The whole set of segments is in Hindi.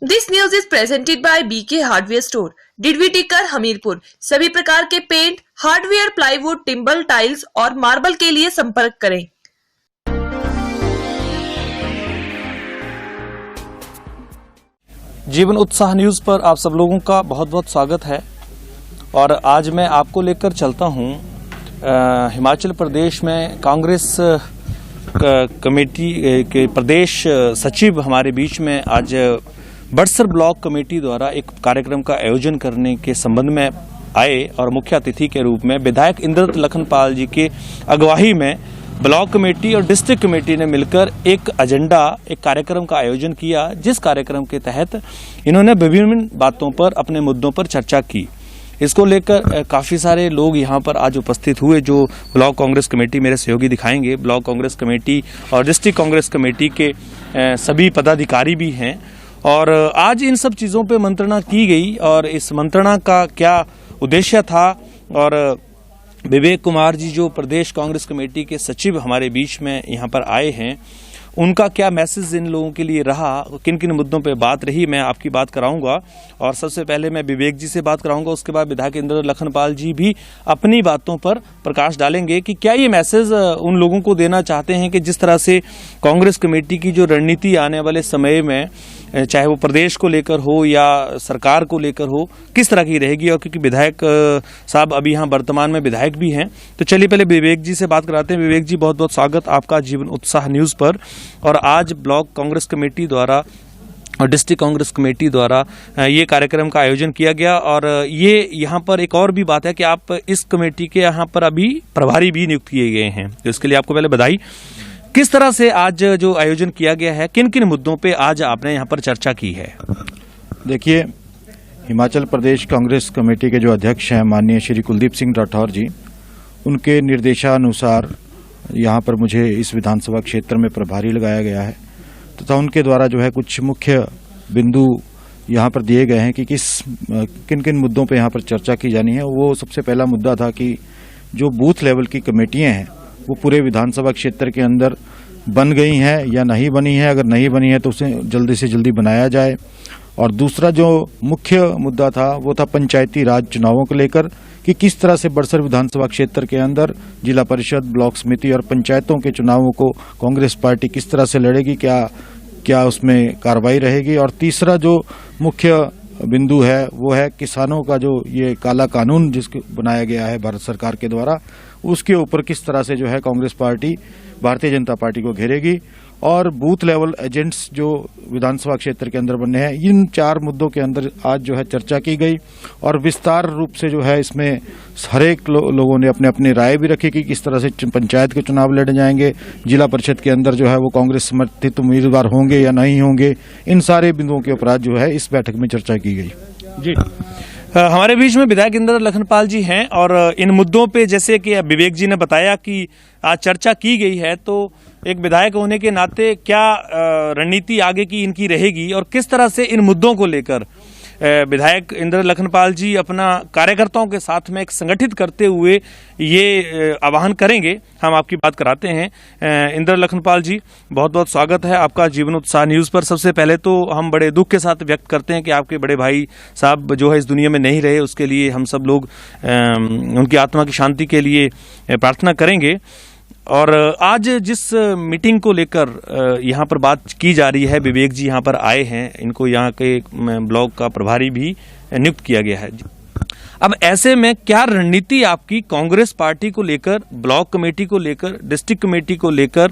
This news is presented by BK hardware store, डिडवी कर हमीरपुर। सभी प्रकार के paint, hardware, plywood, timber, tiles और मार्बल के लिए संपर्क करें। जीवन उत्साह न्यूज पर आप सब लोगों का बहुत बहुत स्वागत है। और आज मैं आपको लेकर चलता हूं हिमाचल प्रदेश में कांग्रेस कमेटी के प्रदेश सचिव हमारे बीच में आज बड़सर ब्लॉक कमेटी द्वारा एक कार्यक्रम का आयोजन करने के संबंध में आए और मुख्य अतिथि के रूप में विधायक इंद्रदत्त लखनपाल जी के अगुवाई में ब्लॉक कमेटी और डिस्ट्रिक्ट कमेटी ने मिलकर एक कार्यक्रम का आयोजन किया, जिस कार्यक्रम के तहत इन्होंने विभिन्न बातों पर, अपने मुद्दों पर चर्चा की। इसको लेकर काफ़ी सारे लोग यहाँ पर आज उपस्थित हुए, जो ब्लॉक कांग्रेस कमेटी मेरे सहयोगी दिखाएंगे। ब्लॉक कांग्रेस कमेटी और डिस्ट्रिक्ट कांग्रेस कमेटी के सभी पदाधिकारी भी हैं और आज इन सब चीज़ों पे मंत्रणा की गई। और इस मंत्रणा का क्या उद्देश्य था और विवेक कुमार जी जो प्रदेश कांग्रेस कमेटी के सचिव हमारे बीच में यहाँ पर आए हैं, उनका क्या मैसेज इन लोगों के लिए रहा, किन किन मुद्दों पे बात रही, मैं आपकी बात कराऊंगा। और सबसे पहले मैं विवेक जी से बात कराऊंगा, उसके बाद विधायक इंद्रदत्त लखनपाल जी भी अपनी बातों पर प्रकाश डालेंगे कि क्या ये मैसेज उन लोगों को देना चाहते हैं कि जिस तरह से कांग्रेस कमेटी की जो रणनीति आने वाले समय में, चाहे वो प्रदेश को लेकर हो या सरकार को लेकर हो, किस तरह की रहेगी। और क्योंकि विधायक साहब अभी यहाँ वर्तमान में विधायक भी हैं, तो चलिए पहले विवेक जी से बात कराते हैं। विवेक जी, बहुत बहुत स्वागत आपका जीवन उत्साह न्यूज़ पर। और आज ब्लॉक कांग्रेस कमेटी द्वारा और डिस्ट्रिक्ट कांग्रेस कमेटी द्वारा ये कार्यक्रम का आयोजन किया गया। और ये यहाँ पर एक और भी बात है कि आप इस कमेटी के यहाँ पर अभी प्रभारी भी नियुक्त किए गए हैं, तो इसके लिए आपको पहले बधाई। किस तरह से आज जो आयोजन किया गया है, किन किन मुद्दों पे आज आपने यहाँ पर चर्चा की है? देखिए, हिमाचल प्रदेश कांग्रेस कमेटी के जो अध्यक्ष हैं माननीय श्री कुलदीप सिंह राठौर जी, उनके निर्देशानुसार यहाँ पर मुझे इस विधानसभा क्षेत्र में प्रभारी लगाया गया है तथा उनके द्वारा जो है कुछ मुख्य बिंदु यहाँ पर दिए गए हैं कि किन किन मुद्दों पे यहाँ पर चर्चा की जानी है। वो सबसे पहला मुद्दा था कि जो बूथ लेवल की कमेटियाँ हैं वो पूरे विधानसभा क्षेत्र के अंदर बन गई हैं या नहीं बनी है, अगर नहीं बनी है तो उसे जल्दी से जल्दी बनाया जाए। और दूसरा जो मुख्य मुद्दा था वो था पंचायती राज चुनावों को लेकर कि किस तरह से बड़सर विधानसभा क्षेत्र के अंदर जिला परिषद, ब्लॉक समिति और पंचायतों के चुनावों को कांग्रेस पार्टी किस तरह से लड़ेगी, क्या उसमें कार्रवाई रहेगी। और तीसरा जो मुख्य बिंदु है वो है किसानों का जो ये काला कानून जिसको बनाया गया है भारत सरकार के द्वारा, उसके ऊपर किस तरह से जो है कांग्रेस पार्टी भारतीय जनता पार्टी को घेरेगी। और बूथ लेवल एजेंट्स जो विधानसभा क्षेत्र के अंदर बनने हैं, इन चार मुद्दों के अंदर आज जो है चर्चा की गई। और विस्तार रूप से जो है इसमें हरेक लोगों ने अपने अपनी राय भी रखी कि किस तरह से पंचायत के चुनाव लड़े जाएंगे, जिला परिषद के अंदर जो है वो कांग्रेस समर्थित उम्मीदवार होंगे या नहीं होंगे। इन सारे बिंदुओं के ऊपर आज जो है इस बैठक में चर्चा की गई। जी, हमारे बीच में विधायक इंद्रदत्त लखनपाल जी हैं और इन मुद्दों पे जैसे कि विवेक जी ने बताया कि आज चर्चा की गई है, तो एक विधायक होने के नाते क्या रणनीति आगे की इनकी रहेगी और किस तरह से इन मुद्दों को लेकर विधायक इंद्रदत्त लखनपाल जी अपना कार्यकर्ताओं के साथ में एक संगठित करते हुए ये आह्वान करेंगे, हम आपकी बात कराते हैं। इंद्रदत्त लखनपाल जी, बहुत बहुत स्वागत है आपका जीवन उत्साह न्यूज़ पर। सबसे पहले तो हम बड़े दुख के साथ व्यक्त करते हैं कि आपके बड़े भाई साहब जो है इस दुनिया में नहीं रहे, उसके लिए हम सब लोग उनकी आत्मा की शांति के लिए प्रार्थना करेंगे। और आज जिस मीटिंग को लेकर यहाँ पर बात की जा रही है, विवेक जी यहाँ पर आए हैं, इनको यहाँ के ब्लॉक का प्रभारी भी नियुक्त किया गया है। अब ऐसे में क्या रणनीति आपकी कांग्रेस पार्टी को लेकर, ब्लॉक कमेटी को लेकर, डिस्ट्रिक्ट कमेटी को लेकर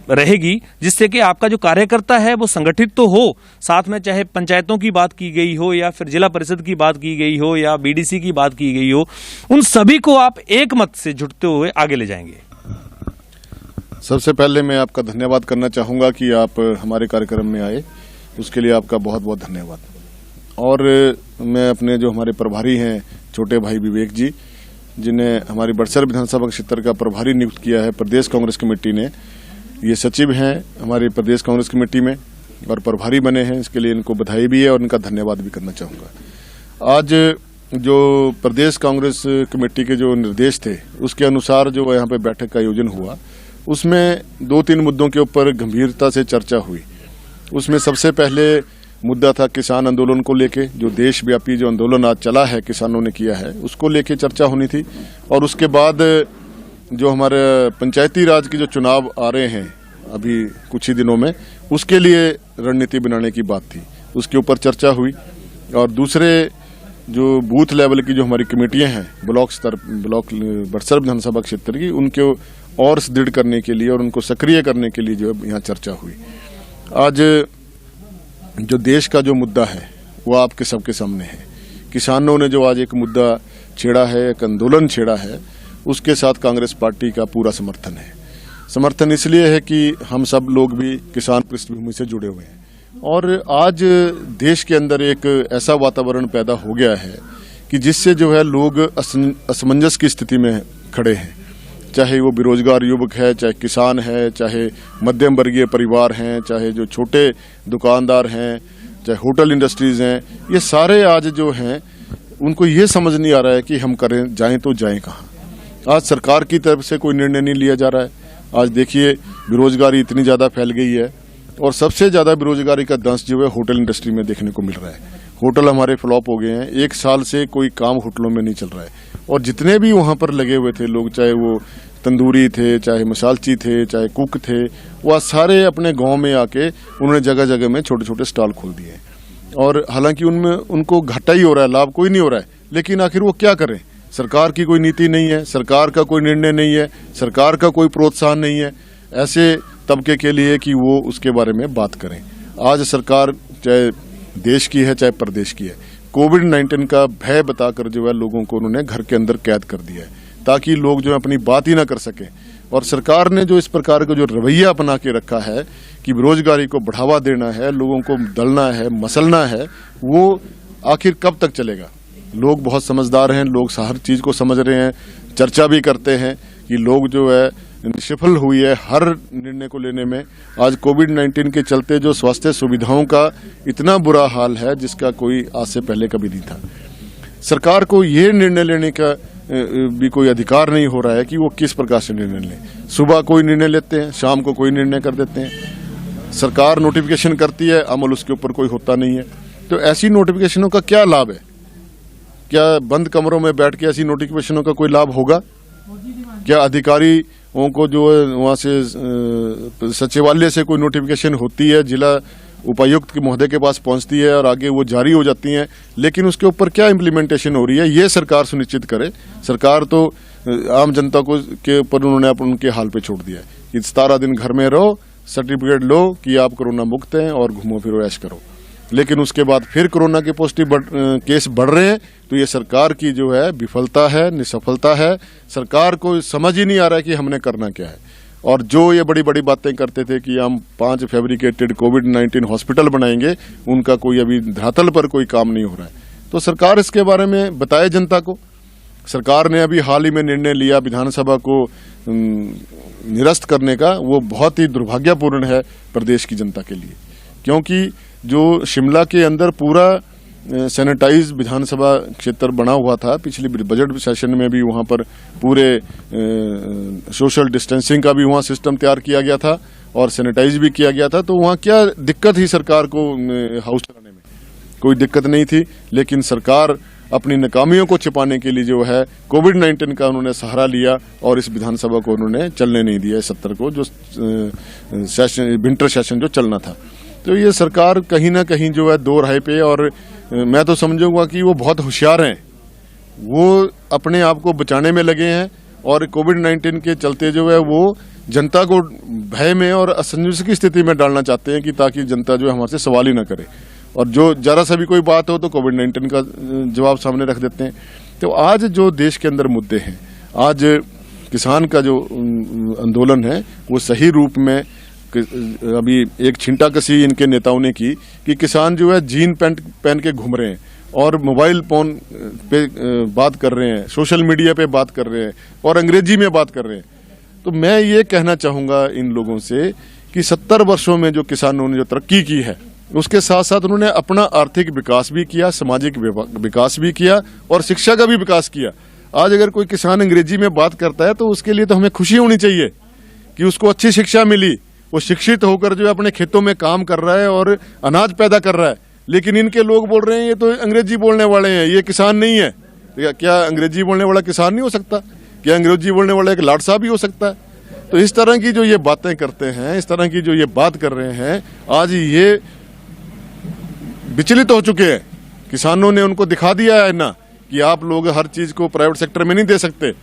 रहेगी, जिससे कि आपका जो कार्यकर्ता है वो संगठित तो हो, साथ में चाहे पंचायतों की बात की गई हो या फिर जिला परिषद की बात की गई हो या बीडीसी की बात की गई हो, उन सभी को आप एक मत से जुटते हुए आगे ले जाएंगे? सबसे पहले मैं आपका धन्यवाद करना चाहूँगा कि आप हमारे कार्यक्रम में आए, उसके लिए आपका बहुत बहुत धन्यवाद। और मैं अपने जो हमारे प्रभारी हैं छोटे भाई विवेक जी, जिन्हें हमारी बड़सर विधानसभा क्षेत्र का प्रभारी नियुक्त किया है प्रदेश कांग्रेस कमेटी ने, ये सचिव हैं हमारी प्रदेश कांग्रेस कमेटी में और प्रभारी बने हैं, इसके लिए इनको बधाई भी है और इनका धन्यवाद भी करना चाहूँगा। आज जो प्रदेश कांग्रेस कमेटी के जो निर्देश थे उसके अनुसार जो यहाँ पे बैठक का आयोजन हुआ, उसमें 2-3 मुद्दों के ऊपर गंभीरता से चर्चा हुई। उसमें सबसे पहले मुद्दा था किसान आंदोलन को लेके, जो देशव्यापी जो आंदोलन आज चला है किसानों ने किया है उसको लेके चर्चा होनी थी। और उसके बाद जो हमारे पंचायती राज के जो चुनाव आ रहे हैं अभी कुछ ही दिनों में, उसके लिए रणनीति बनाने की बात थी, उसके ऊपर चर्चा हुई। और दूसरे जो बूथ लेवल की जो हमारी कमेटियां हैं ब्लॉक बड़सर विधानसभा क्षेत्र की, उनको और सुदृढ़ करने के लिए और उनको सक्रिय करने के लिए जो है यहाँ चर्चा हुई। आज जो देश का जो मुद्दा है वो आपके सबके सामने है। किसानों ने जो आज एक मुद्दा छेड़ा है, एक आंदोलन छेड़ा है, उसके साथ कांग्रेस पार्टी का पूरा समर्थन है। समर्थन इसलिए है कि हम सब लोग भी किसान पृष्ठभूमि से जुड़े हुए हैं और आज देश के अंदर एक ऐसा वातावरण पैदा हो गया है कि जिससे जो है लोग असमंजस की स्थिति में खड़े हैं। चाहे वो बेरोजगार युवक है, चाहे किसान है, चाहे मध्यम वर्गीय परिवार हैं, चाहे जो छोटे दुकानदार हैं, चाहे होटल इंडस्ट्रीज हैं, ये सारे आज जो हैं उनको ये समझ नहीं आ रहा है कि हम करें जाएं तो जाएं कहाँ। आज सरकार की तरफ से कोई निर्णय नहीं लिया जा रहा है। आज देखिए बेरोजगारी इतनी ज़्यादा फैल गई है और सबसे ज़्यादा बेरोजगारी का दंश जो है होटल इंडस्ट्री में देखने को मिल रहा है। होटल हमारे फ्लॉप हो गए हैं, 1 साल से कोई काम होटलों में नहीं चल रहा है। और जितने भी वहाँ पर लगे हुए थे लोग, चाहे वो तंदूरी थे, चाहे मसालची थे, चाहे कुक थे, वह सारे अपने गांव में आके उन्होंने जगह जगह में छोटे छोटे स्टॉल खोल दिए। और हालांकि उनमें उनको घाटा ही हो रहा है, लाभ कोई नहीं हो रहा है, लेकिन आखिर वो क्या करें। सरकार की कोई नीति नहीं है, सरकार का कोई निर्णय नहीं है, सरकार का कोई प्रोत्साहन नहीं है ऐसे तबके के लिए कि वो उसके बारे में बात करें। आज सरकार चाहे देश की है चाहे प्रदेश की है, कोविड-19 का भय बताकर जो है लोगों को उन्होंने घर के अंदर कैद कर दिया है ताकि लोग जो है अपनी बात ही ना कर सकें। और सरकार ने जो इस प्रकार का जो रवैया अपना के रखा है कि बेरोजगारी को बढ़ावा देना है, लोगों को दलना है, मसलना है, वो आखिर कब तक चलेगा। लोग बहुत समझदार हैं, लोग हर चीज़ को समझ रहे हैं, चर्चा भी करते हैं कि लोग जो है सफल हुई है हर निर्णय को लेने में। आज कोविड-19 के चलते जो स्वास्थ्य सुविधाओं का इतना बुरा हाल है जिसका कोई आज से पहले कभी नहीं था। सरकार को ये निर्णय लेने का भी कोई अधिकार नहीं हो रहा है कि वो किस प्रकार से निर्णय लें। सुबह कोई निर्णय लेते हैं, शाम को कोई निर्णय कर देते हैं। सरकार नोटिफिकेशन करती है, अमल उसके ऊपर कोई होता नहीं है। तो ऐसी नोटिफिकेशनों का क्या लाभ है? क्या बंद कमरों में बैठ के ऐसी नोटिफिकेशनों का कोई लाभ होगा? क्या अधिकारियों को जो है वहाँ से सचिवालय से कोई नोटिफिकेशन होती है, जिला उपायुक्त के महोदय के पास पहुंचती है और आगे वो जारी हो जाती हैं, लेकिन उसके ऊपर क्या इम्प्लीमेंटेशन हो रही है ये सरकार सुनिश्चित करे। सरकार तो आम जनता को के ऊपर उन्होंने उनके हाल पे छोड़ दिया है कि 17 दिन घर में रहो, सर्टिफिकेट लो कि आप कोरोना मुक्त हैं और घूमो फिरो ऐश करो। लेकिन उसके बाद फिर कोरोना के पॉजिटिव केस बढ़ रहे हैं, तो ये सरकार की जो है विफलता है, निसफलता है। सरकार को समझ ही नहीं आ रहा है कि हमने करना क्या है। और जो ये बड़ी बड़ी बातें करते थे कि हम 5 फैब्रिकेटेड कोविड-19 हॉस्पिटल बनाएंगे, उनका कोई अभी धरातल पर कोई काम नहीं हो रहा है। तो सरकार इसके बारे में बताए जनता को। सरकार ने अभी हाल ही में निर्णय लिया विधानसभा को निरस्त करने का, वो बहुत ही दुर्भाग्यपूर्ण है प्रदेश की जनता के लिए, क्योंकि जो शिमला के अंदर पूरा सैनिटाइज विधानसभा क्षेत्र बना हुआ था, पिछली बजट सेशन में भी वहां पर पूरे सोशल डिस्टेंसिंग का भी वहां सिस्टम तैयार किया गया था और सैनिटाइज भी किया गया था। तो वहां क्या दिक्कत ही सरकार को हाउस चलाने में? कोई दिक्कत नहीं थी। लेकिन सरकार अपनी नाकामियों को छिपाने के लिए जो है कोविड-19 का उन्होंने सहारा लिया और इस विधानसभा को उन्होंने चलने नहीं दिया, सत्र को, जो सेशन विंटर सेशन जो चलना था। तो ये सरकार कहीं ना कहीं जो है दो राह पे, और मैं तो समझूंगा कि वो बहुत होशियार हैं, वो अपने आप को बचाने में लगे हैं और कोविड-19 के चलते जो है वो जनता को भय में और असमंजस की स्थिति में डालना चाहते हैं कि ताकि जनता जो है हमारे से सवाल ही ना करे, और जो जरा सा भी कोई बात हो तो कोविड-19 का जवाब सामने रख देते हैं। तो आज जो देश के अंदर मुद्दे हैं, आज किसान का जो आंदोलन है वो सही रूप में अभी एक छिंटाकसी इनके नेताओं ने की कि किसान जो है जीन पैंट पहन के घूम रहे हैं और मोबाइल फोन पे बात कर रहे हैं, सोशल मीडिया पे बात कर रहे हैं और अंग्रेजी में बात कर रहे हैं। तो मैं ये कहना चाहूंगा इन लोगों से कि 70 वर्षों में जो किसानों ने जो तरक्की की है, उसके साथ साथ उन्होंने अपना आर्थिक विकास भी किया, सामाजिक विकास भी किया और शिक्षा का भी विकास किया। आज अगर कोई किसान अंग्रेजी में बात करता है तो उसके लिए तो हमें खुशी होनी चाहिए कि उसको अच्छी शिक्षा मिली, वो शिक्षित होकर जो है अपने खेतों में काम कर रहा है और अनाज पैदा कर रहा है। लेकिन इनके लोग बोल रहे हैं ये तो अंग्रेजी बोलने वाले हैं, ये किसान नहीं है। क्या अंग्रेजी बोलने वाला किसान नहीं हो सकता? क्या अंग्रेजी बोलने वाला एक लाडसा भी हो सकता है? तो इस तरह की जो ये बातें करते हैं, इस तरह की जो ये बात कर रहे हैं, आज ये विचलित हो चुके हैं। किसानों ने उनको दिखा दिया है ना कि आप लोग हर चीज को प्राइवेट सेक्टर में नहीं दे सकते।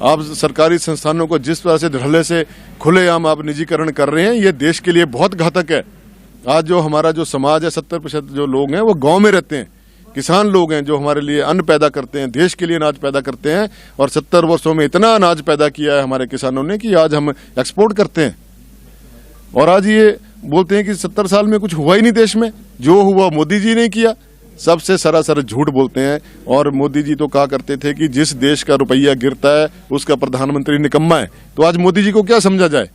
आप सरकारी संस्थानों को जिस तरह से धड़ल्ले से खुलेआम आप निजीकरण कर रहे हैं, ये देश के लिए बहुत घातक है। आज जो हमारा जो समाज है, 70% जो लोग हैं वो गांव में रहते हैं, किसान लोग हैं जो हमारे लिए अन्न पैदा करते हैं, देश के लिए अनाज पैदा करते हैं। और 70 वर्षों में इतना अनाज पैदा किया है हमारे किसानों ने कि आज हम एक्सपोर्ट करते हैं। और आज ये बोलते हैं कि 70 साल में कुछ हुआ ही नहीं देश में, जो हुआ मोदी जी ने किया। सबसे सरासर झूठ बोलते हैं। और मोदी जी तो कहा करते थे कि जिस देश का रुपया गिरता है उसका प्रधानमंत्री निकम्मा है। तो आज मोदी जी को क्या समझा जाए?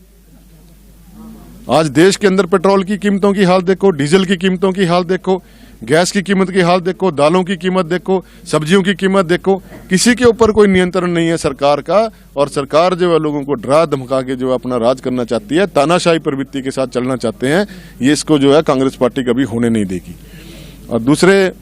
आज देश के अंदर पेट्रोल की कीमतों की हाल देखो, डीजल की कीमतों की हाल देखो, गैस की कीमत की हाल देखो, दालों की कीमत देखो, सब्जियों की कीमत देखो। किसी के ऊपर कोई नियंत्रण नहीं है सरकार का। और सरकार जो है लोगों को डरा धमका के जो अपना राज करना चाहती है, तानाशाही प्रवृत्ति के साथ चलना चाहते हैं। ये इसको जो है कांग्रेस पार्टी कभी होने नहीं देगी। और दूसरे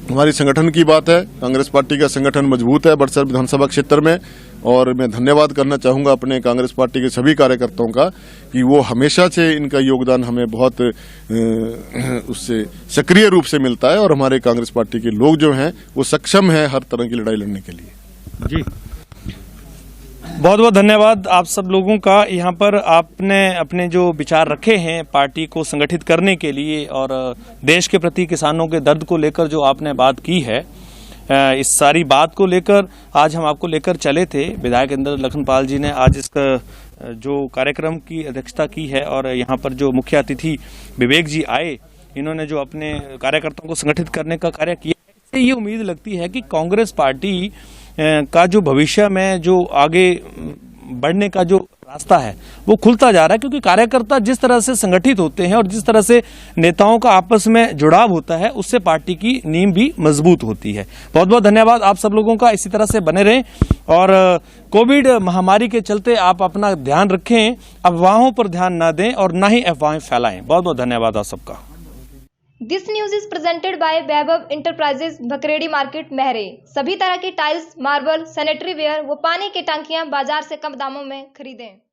हमारी संगठन की बात है, कांग्रेस पार्टी का संगठन मजबूत है बड़सर विधानसभा क्षेत्र में। और मैं धन्यवाद करना चाहूंगा अपने कांग्रेस पार्टी के सभी कार्यकर्ताओं का कि वो हमेशा से इनका योगदान हमें बहुत उससे सक्रिय रूप से मिलता है। और हमारे कांग्रेस पार्टी के लोग जो हैं वो सक्षम हैं हर तरह की लड़ाई लड़ने के लिए। जी, बहुत बहुत धन्यवाद आप सब लोगों का। यहाँ पर आपने अपने जो विचार रखे हैं पार्टी को संगठित करने के लिए और देश के प्रति किसानों के दर्द को लेकर जो आपने बात की है, इस सारी बात को लेकर आज हम आपको लेकर चले थे। विधायक इंद्र लखनपाल जी ने आज इसका जो कार्यक्रम की अध्यक्षता की है और यहाँ पर जो मुख्य अतिथि विवेक जी आए, इन्होंने जो अपने कार्यकर्ताओं को संगठित करने का कार्य किया, इससे ये उम्मीद लगती है कि कांग्रेस पार्टी का जो भविष्य में जो आगे बढ़ने का जो रास्ता है वो खुलता जा रहा है। क्योंकि कार्यकर्ता जिस तरह से संगठित होते हैं और जिस तरह से नेताओं का आपस में जुड़ाव होता है, उससे पार्टी की नींव भी मजबूत होती है। बहुत बहुत धन्यवाद आप सब लोगों का। इसी तरह से बने रहें और कोविड महामारी के चलते आप अपना ध्यान रखें, अफवाहों पर ध्यान न दें और न ही अफवाहें फैलाएं। बहुत बहुत धन्यवाद आप सबका। This news is presented by Vaibhav Enterprises, Bhakredi market, Mahre. सभी तरह की टाइल्स, मार्बल, सैनिटरी वेयर व पानी की टंकियां बाजार से कम दामों में खरीदें।